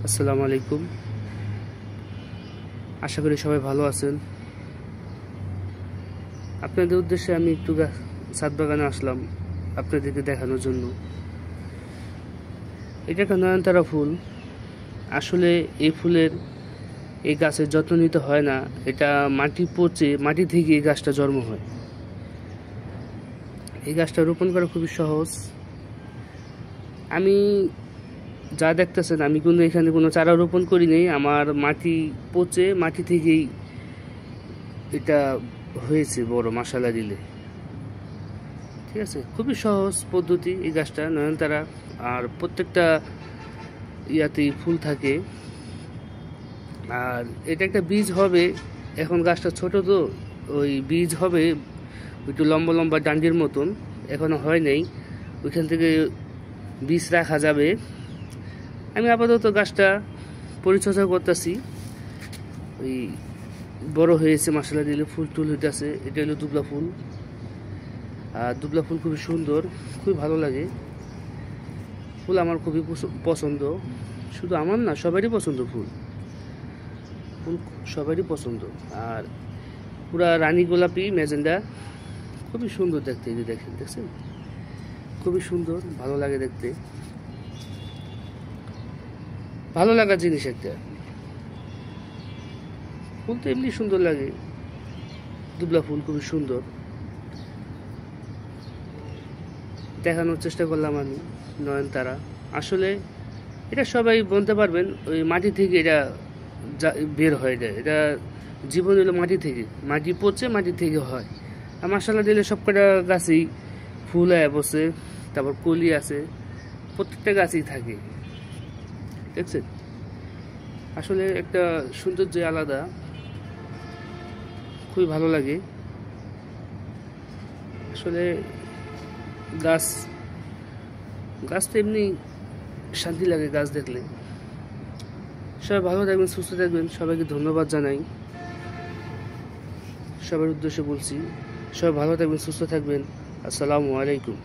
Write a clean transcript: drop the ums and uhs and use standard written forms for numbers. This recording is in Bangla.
আসসালামু আলাইকুম। আশা করি সবাই ভালো আছেন। আপনাদের উদ্দেশ্যে আমি একটু ছাদ বাগানে আসলাম আপনাদেরকে দেখানোর জন্য। এটা একটা নয়নতারা ফুল। আসলে এই ফুলের এই গাছের যত্ন নিতে হয় না, এটা মাটি পচে মাটি থেকে এই গাছটা জন্ম হয়। এই গাছটা রোপণ করা খুবই সহজ। আমি যা দেখতেছেন, আমি কিন্তু এখানে কোনো চারা রোপণ করি নেই। আমার মাটি পচে মাটি থেকেই এটা হয়েছে বড়, মাশাআল্লাহ দিলে। ঠিক আছে, খুবই সহজ পদ্ধতি এই গাছটা নয়নতারা। আর প্রত্যেকটা ইয়াতেই ফুল থাকে। আর এটা একটা বীজ হবে, এখন গাছটা ছোট তো, ওই বীজ হবে একটু লম্বা লম্বা ডান্ডির মতন, এখনো হয় নাই। ওইখান থেকে বীজ রাখা যাবে। আমি আপাতত গাছটা পরিচর্যা করতেছি। ওই বড় হয়েছে মাশাআল্লাহ দিলে, ফুল টুল হইতেছে। এটা হলো দুবলা ফুল। আর দুবলা ফুল খুবই সুন্দর, খুবই ভালো লাগে। ফুল আমার খুবই পছন্দ, শুধু আমার না, সবারই পছন্দ। ফুল সবারই পছন্দ। আর পুরা রানী গোলাপি ম্যাজেন্ডা, খুবই সুন্দর দেখতে। এই যে দেখছেন, খুবই সুন্দর, ভালো লাগে দেখতে। ভালো লাগার জিনিস একটা। ফুল তো এমনি সুন্দর লাগে। দুবলা ফুল খুবই সুন্দর, দেখানোর চেষ্টা করলাম আমি নয়নতারা। আসলে এটা সবাই বলতে পারবেন, ওই মাটি থেকে এটা বের হয়ে যায়। এটা জীবন হলো মাটি থেকে, মাটি পচে মাটি থেকে হয়। আর মাশাআল্লাহ দিলে সব কটা গাছেই ফুল হয়ে বসে, তারপর কলি আছে, প্রত্যেকটা গাছেই থাকে। দেখছেন, আসলে একটা সৌন্দর্য আলাদা, খুবই ভালো লাগে। আসলে গাছ তো এমনি শান্তি লাগে গাছ দেখলে। সবাই ভালো থাকবেন, সুস্থ থাকবেন। সবাইকে ধন্যবাদ জানাই, সবার উদ্দেশ্যে বলছি। সবাই ভালো থাকবেন, সুস্থ থাকবেন। আসসালামু আলাইকুম।